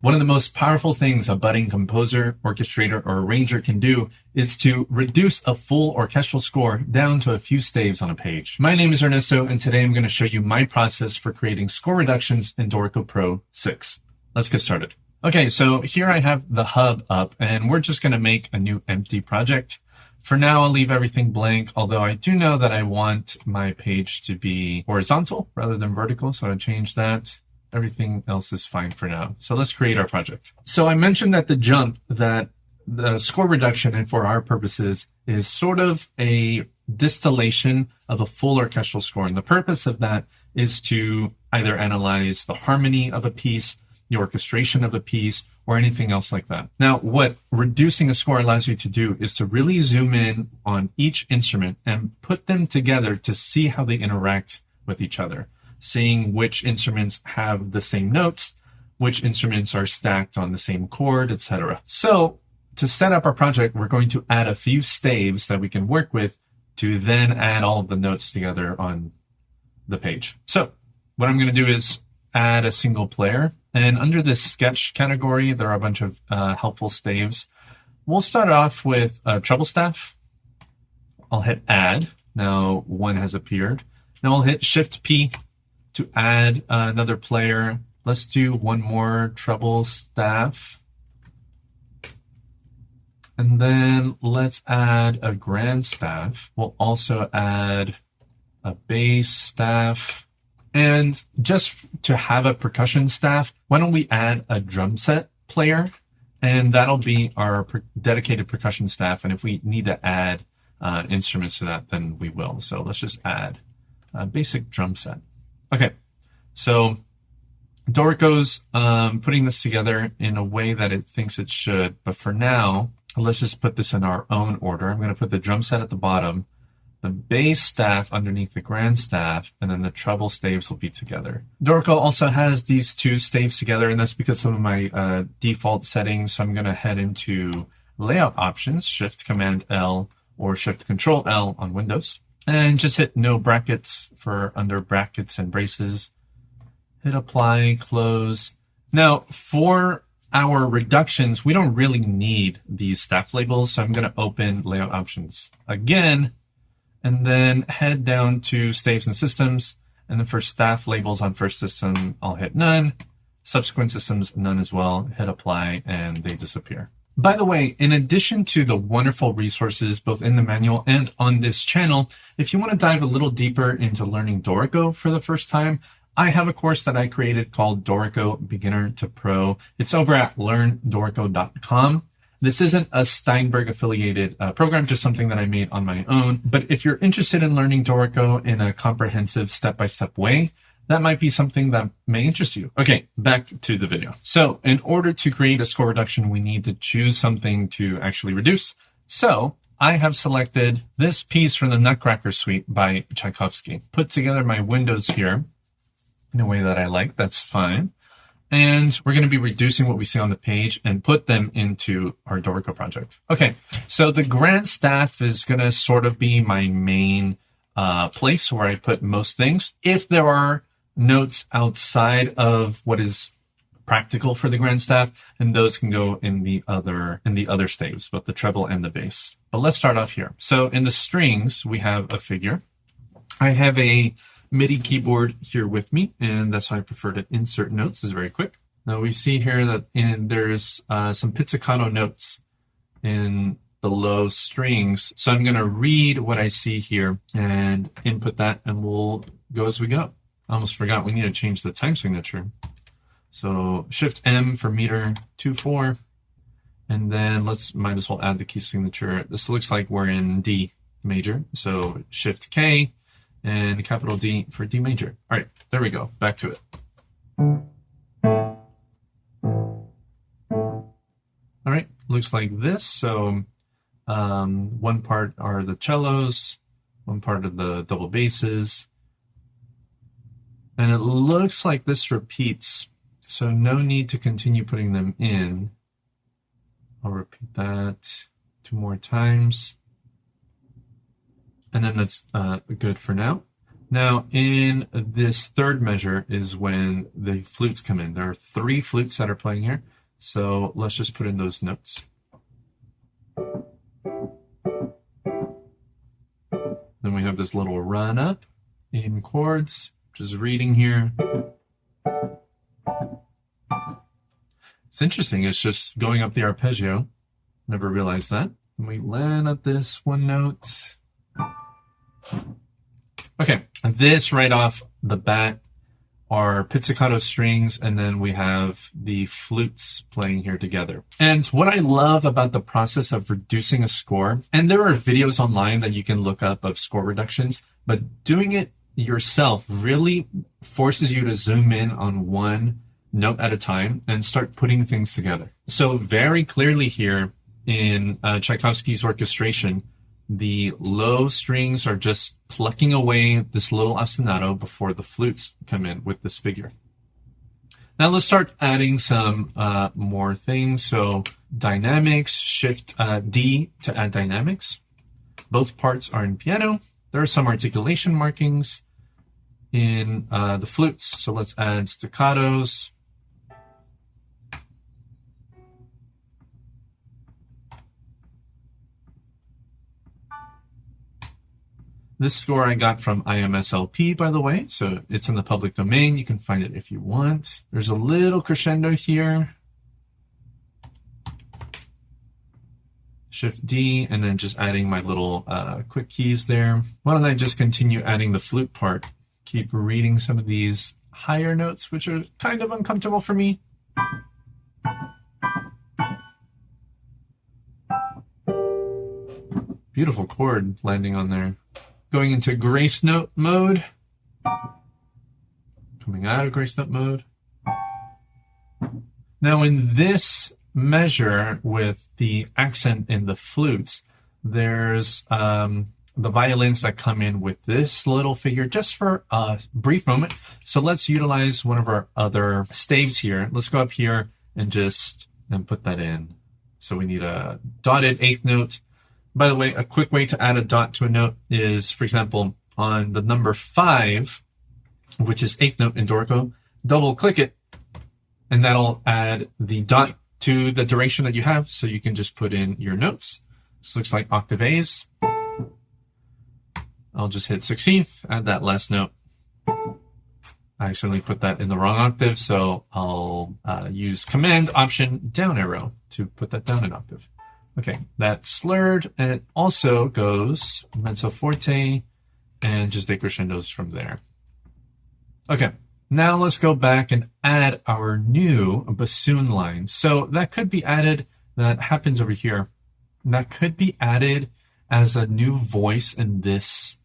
One of the most powerful things a budding composer, orchestrator, or arranger can do is to reduce a full orchestral score down to a few staves on a page. My name is Ernesto, and today I'm going to show you my process for creating score reductions in Dorico Pro 6. Let's get started. Okay, so here I have the hub up, and we're just going to make a new empty project. For now, I'll leave everything blank, although I do know that I want my page to be horizontal rather than vertical, so I'll change that. Everything else is fine for now. So let's create our project. So I mentioned at the jump that the score reduction, and for our purposes, is sort of a distillation of a full orchestral score. And the purpose of that is to either analyze the harmony of a piece, the orchestration of a piece, or anything else like that. Now, what reducing a score allows you to do is to really zoom in on each instrument and put them together to see how they interact with each other. Seeing which instruments have the same notes, which instruments are stacked on the same chord, etc. So to set up our project, we're going to add a few staves that we can work with to then add all of the notes together on the page. So what I'm going to do is add a single player. And under this sketch category, there are a bunch of helpful staves. We'll start off with a treble staff. I'll hit add. Now one has appeared. Now I'll hit Shift P to add another player. Let's do one more treble staff. And then let's add a grand staff. We'll also add a bass staff. And just to have a percussion staff, why don't we add a drum set player? And that'll be our dedicated percussion staff. And if we need to add instruments to that, then we will. So let's just add a basic drum set. Okay, so Dorico's putting this together in a way that it thinks it should, but for now, let's just put this in our own order. I'm going to put the drum set at the bottom, the bass staff underneath the grand staff, and then the treble staves will be together. Dorico also has these two staves together, and that's because of my default settings. So I'm going to head into layout options, Shift Command L or Shift Control L on Windows. And just hit no brackets for under brackets and braces. Hit apply, close. Now, for our reductions, we don't really need these staff labels. So I'm going to open layout options again, and then head down to staves and systems. And then for staff labels on first system, I'll hit none. Subsequent systems, none as well. Hit apply, and they disappear. By the way, in addition to the wonderful resources both in the manual and on this channel, if you want to dive a little deeper into learning Dorico for the first time, I have a course that I created called Dorico Beginner to Pro. It's over at learndorico.com. This isn't a Steinberg affiliated program, just something that I made on my own. But if you're interested in learning Dorico in a comprehensive step-by-step way, that might be something that may interest you. Okay, back to the video. So in order to create a score reduction, we need to choose something to actually reduce. So I have selected this piece from the Nutcracker Suite by Tchaikovsky. Put together my windows here in a way that I like, that's fine. And we're going to be reducing what we see on the page and put them into our Dorico project. Okay, so the grand staff is going to sort of be my main place where I put most things. If there are notes outside of what is practical for the grand staff, and those can go in the other staves, both the treble and the bass. But let's start off here. So in the strings, we have a figure. I have a MIDI keyboard here with me, and that's how I prefer to insert notes. It's very quick. Now we see here that there's some pizzicato notes in the low strings. So I'm going to read what I see here and input that, and we'll go as we go. I almost forgot we need to change the time signature. So Shift M for meter 2/4, and then might as well add the key signature. This looks like we're in D major. So Shift K and capital D for D major. All right, there we go. Back to it. All right, looks like this. So one part are the cellos, one part of the double basses. And it looks like this repeats, so no need to continue putting them in. I'll repeat that 2 more times. And then that's good for now. Now, in this third measure is when the flutes come in. There are 3 flutes that are playing here. So let's just put in those notes. Then we have this little run up in chords, just reading here. It's interesting. It's just going up the arpeggio. Never realized that. And we land at this one note. Okay, this right off the bat are pizzicato strings, and then we have the flutes playing here together. And what I love about the process of reducing a score, and there are videos online that you can look up of score reductions, but doing it yourself really forces you to zoom in on one note at a time and start putting things together. So very clearly here in Tchaikovsky's orchestration, the low strings are just plucking away this little ostinato before the flutes come in with this figure. Now let's start adding some more things. So dynamics, shift D to add dynamics. Both parts are in piano. There are some articulation markings in the flutes. So let's add staccatos. This score I got from IMSLP, by the way, so it's in the public domain. You can find it if you want. There's a little crescendo here. Shift D, and then just adding my little quick keys there. Why don't I just continue adding the flute part? Keep reading some of these higher notes, which are kind of uncomfortable for me. Beautiful chord landing on there. Going into grace note mode. Coming out of grace note mode. Now in this measure with the accent in the flutes, there's the violins that come in with this little figure just for a brief moment. So let's utilize one of our other staves here. Let's go up here and put that in. So we need a dotted 8th note. By the way, a quick way to add a dot to a note is, for example, on the number 5, which is 8th note in Dorico, double click it, and that'll add the dot to the duration that you have, so you can just put in your notes. This looks like octave A's. I'll just hit 16th, add that last note. I accidentally put that in the wrong octave, so I'll use Command Option down arrow to put that down an octave. Okay, that's slurred, and it also goes mezzo forte and just decrescendos from there. Okay, now let's go back and add our new bassoon line. So that could be added, that happens over here. That could be added as a new voice in this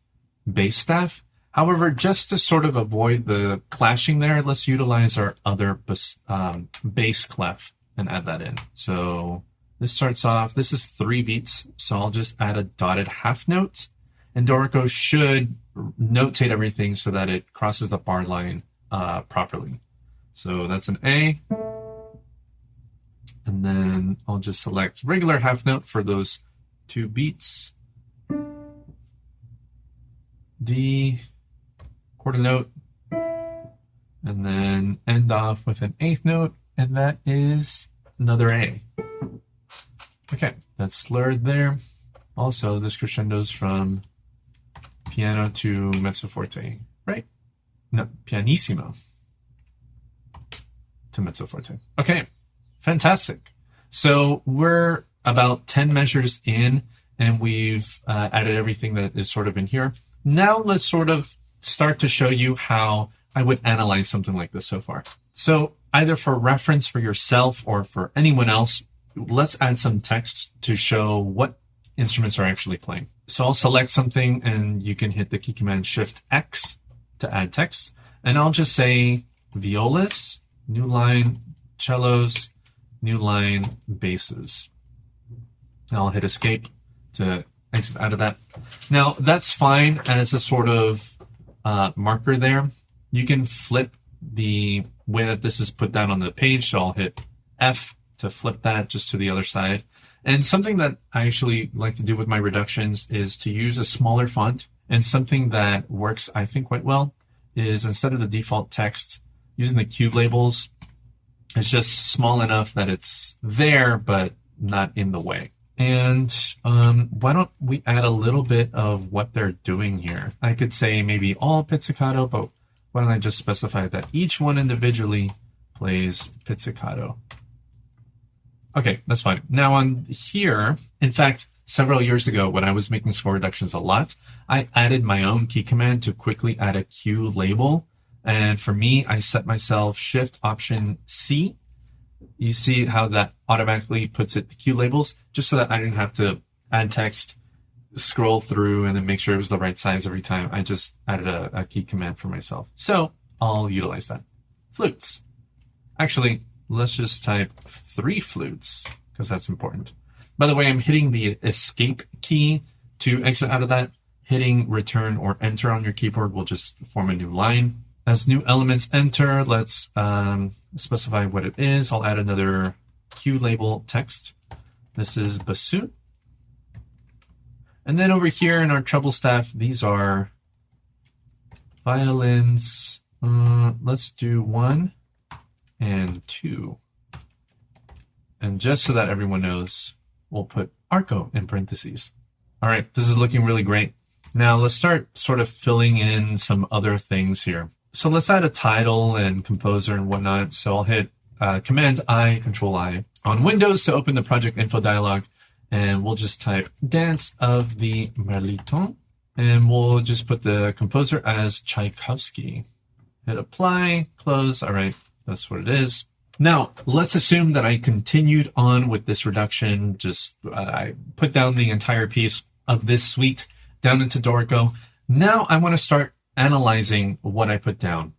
bass staff. However, just to sort of avoid the clashing there, let's utilize our other bass clef and add that in. So this starts off, this is 3 beats, so I'll just add a dotted half note, and Dorico should notate everything so that it crosses the bar line properly. So that's an A, and then I'll just select regular half note for those 2 beats. D, quarter note, and then end off with an 8th note, and that is another A. Okay, that's slurred there. Also, this crescendos from piano to mezzo forte, right? No, pianissimo to mezzo forte. Okay, fantastic. So we're about 10 measures in, and we've added everything that is sort of in here. Now let's sort of start to show you how I would analyze something like this so far. So either for reference for yourself or for anyone else, let's add some text to show what instruments are actually playing. So I'll select something, and you can hit the key command Shift X to add text. And I'll just say violas, new line, cellos, new line, basses. I'll hit escape to exit out of that. Now that's fine as a sort of marker there. You can flip the way that this is put down on the page. So I'll hit F to flip that just to the other side. And something that I actually like to do with my reductions is to use a smaller font And something that works, I think, quite well is instead of the default text, using the cue labels, it's just small enough that it's there, but not in the way. And why don't we add a little bit of what they're doing here? I could say maybe all pizzicato, but why don't I just specify that each one individually plays pizzicato? Okay, that's fine. Now on here, in fact, several years ago when I was making score reductions a lot, I added my own key command to quickly add a cue label. And for me, I set myself Shift Option C. You see how that automatically puts it to cue labels, just so that I didn't have to add text, scroll through, and then make sure it was the right size every time. I just added a key command for myself. So I'll utilize that. Flutes. Actually, let's just type 3 flutes, because that's important. By the way, I'm hitting the escape key to exit out of that. Hitting return or enter on your keyboard will just form a new line. As new elements enter, let's specify what it is. I'll add another cue label text. This is bassoon. And then over here in our treble staff, these are violins. Let's do 1 and 2. And just so that everyone knows, we'll put arco in parentheses. All right, this is looking really great. Now let's start sort of filling in some other things here. So let's add a title and composer and whatnot. So I'll hit Command I, Control I on Windows to open the project info dialog. And we'll just type Dance of the Marliton. And we'll just put the composer as Tchaikovsky. Hit apply, close. All right, that's what it is. Now, let's assume that I continued on with this reduction. Just I put down the entire piece of this suite down into Dorico. Now I want to start analyzing what I put down.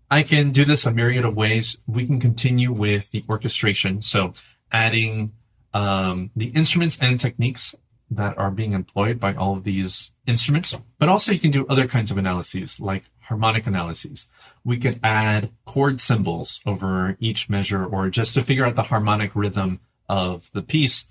I can do this a myriad of ways. We can continue with the orchestration. So adding the instruments and techniques that are being employed by all of these instruments, but also you can do other kinds of analyses like harmonic analyses. We could add chord symbols over each measure, or just to figure out the harmonic rhythm of the piece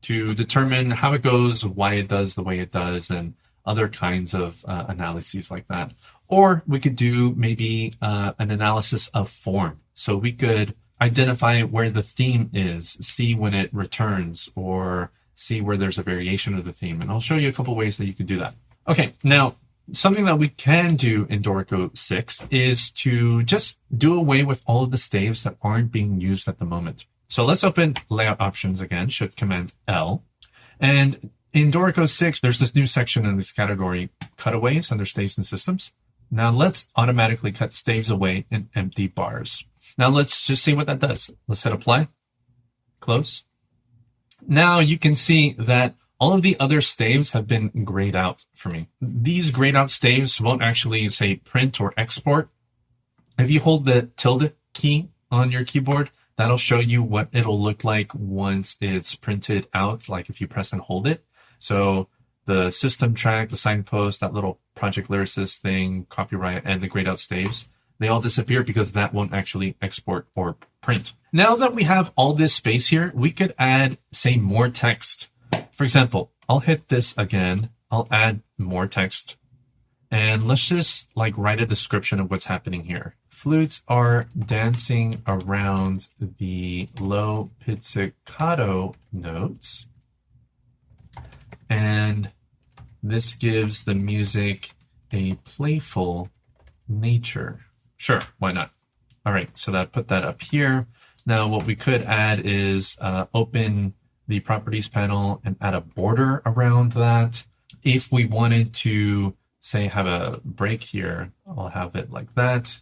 to determine how it goes, why it does the way it does, and other kinds of analyses like that. Or we could do maybe an analysis of form. So we could identify where the theme is, see when it returns, or see where there's a variation of the theme. And I'll show you a couple ways that you could do that. Okay, now something that we can do in Dorico 6 is to just do away with all of the staves that aren't being used at the moment. So let's open layout options again, Shift Command L. And in Dorico 6, there's this new section in this category, cutaways under staves and systems. Now let's automatically cut staves away in empty bars. Now let's just see what that does. Let's hit apply, close. Now you can see that all of the other staves have been grayed out for me. These grayed out staves won't actually say print or export. If you hold the tilde key on your keyboard, that'll show you what it'll look like once it's printed out, like if you press and hold it. So the system track, the signpost, that little project lyricist thing, copyright, and the grayed out staves, they all disappear because that won't actually export or print. Now that we have all this space here, we could add, say, more text. For example, I'll hit this again. I'll add more text. And let's just write a description of what's happening here. Flutes are dancing around the low pizzicato notes. And this gives the music a playful nature. Sure, why not? All right, so put that up here. Now what we could add is open the properties panel and add a border around that. If we wanted to, say, have a break here, I'll have it like that.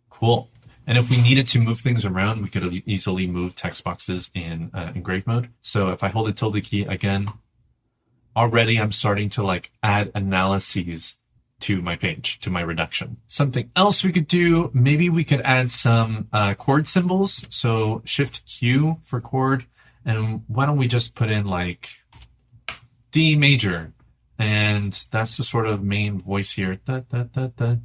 Cool. And if we needed to move things around, we could easily move text boxes in engrave mode. So if I hold the tilde key again, already I'm starting to add analyses to my page, to my reduction. Something else we could do, maybe we could add some chord symbols. So Shift Q for chord. And why don't we just put in D major? And that's the sort of main voice here. Da, da, da, da.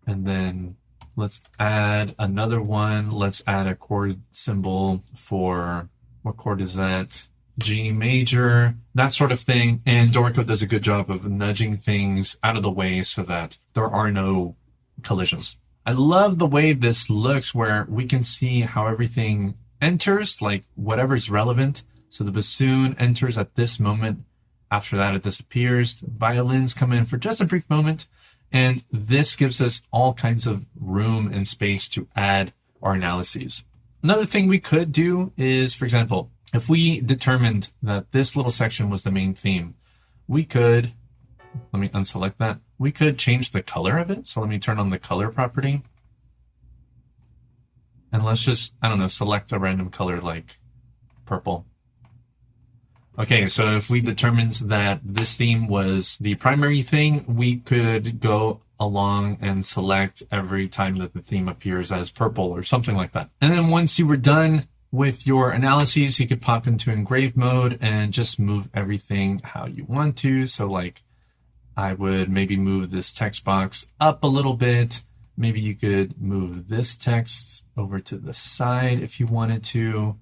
And then let's add another one. Let's add a chord symbol for, what chord is that? G major, that sort of thing. And Dorico does a good job of nudging things out of the way so that there are no collisions. I love the way this looks where we can see how everything enters, like whatever's relevant. So the bassoon enters at this moment. After that, it disappears. Violins come in for just a brief moment. And this gives us all kinds of room and space to add our analyses. Another thing we could do is, for example, if we determined that this little section was the main theme, we could, let me unselect that. We could change the color of it. So let me turn on the color property. And let's just, I don't know, select a random color like purple. Okay, so if we determined that this theme was the primary thing, we could go along and select every time that the theme appears as purple or something like that. And then once you were done with your analyses, you could pop into engrave mode and just move everything how you want to. So like I would maybe move this text box up a little bit. Maybe you could move this text over to the side if you wanted to.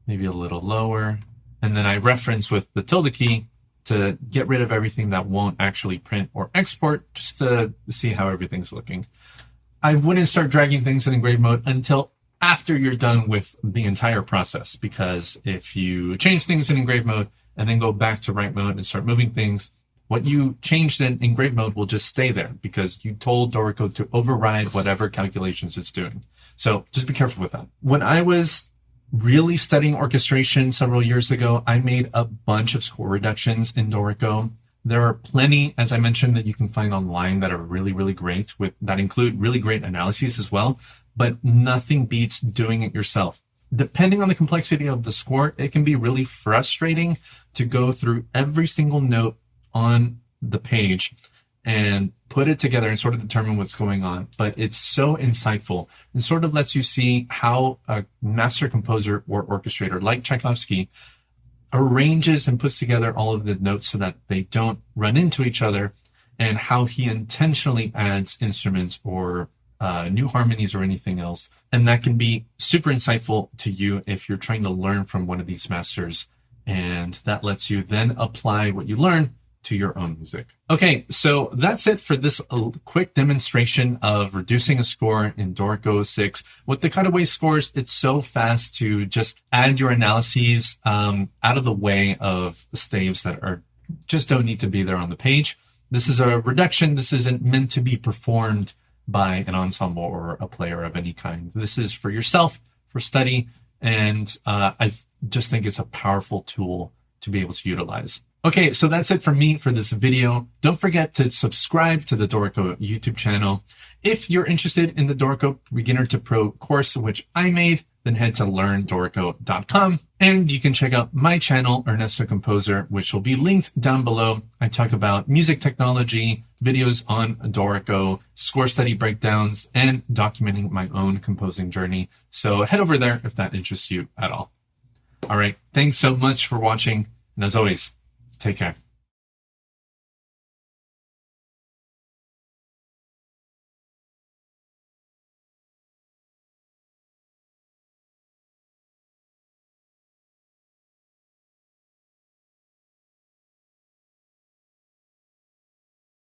Maybe a little lower. And then I reference with the tilde key to get rid of everything that won't actually print or export, just to see how everything's looking. I wouldn't start dragging things in engrave mode until after you're done with the entire process, because if you change things in engrave mode and then go back to write mode and start moving things, what you changed in engrave mode will just stay there because you told Dorico to override whatever calculations it's doing. So just be careful with that. When I was really studying orchestration several years ago, I made a bunch of score reductions in Dorico. There are plenty, as I mentioned, that you can find online that are really, really great, that include really great analyses as well, but nothing beats doing it yourself. Depending on the complexity of the score, it can be really frustrating to go through every single note on the page and put it together and sort of determine what's going on. But it's so insightful and sort of lets you see how a master composer or orchestrator like Tchaikovsky arranges and puts together all of the notes so that they don't run into each other, and how he intentionally adds instruments or new harmonies or anything else. And that can be super insightful to you if you're trying to learn from one of these masters. And that lets you then apply what you learn to your own music. Okay, so that's it for this quick demonstration of reducing a score in Dorico 6. With the cutaway scores, it's so fast to just add your analyses out of the way of staves that are just don't need to be there on the page. This is a reduction. This isn't meant to be performed by an ensemble or a player of any kind. This is for yourself, for study, and I just think it's a powerful tool to be able to utilize. Okay, so that's it for me for this video. Don't forget to subscribe to the Dorico YouTube channel. If you're interested in the Dorico Beginner to Pro course, which I made, then head to learndorico.com. And you can check out my channel, Ernesto Composer, which will be linked down below. I talk about music technology, videos on Dorico, score study breakdowns, and documenting my own composing journey. So head over there if that interests you at all. All right, thanks so much for watching. And as always, take care.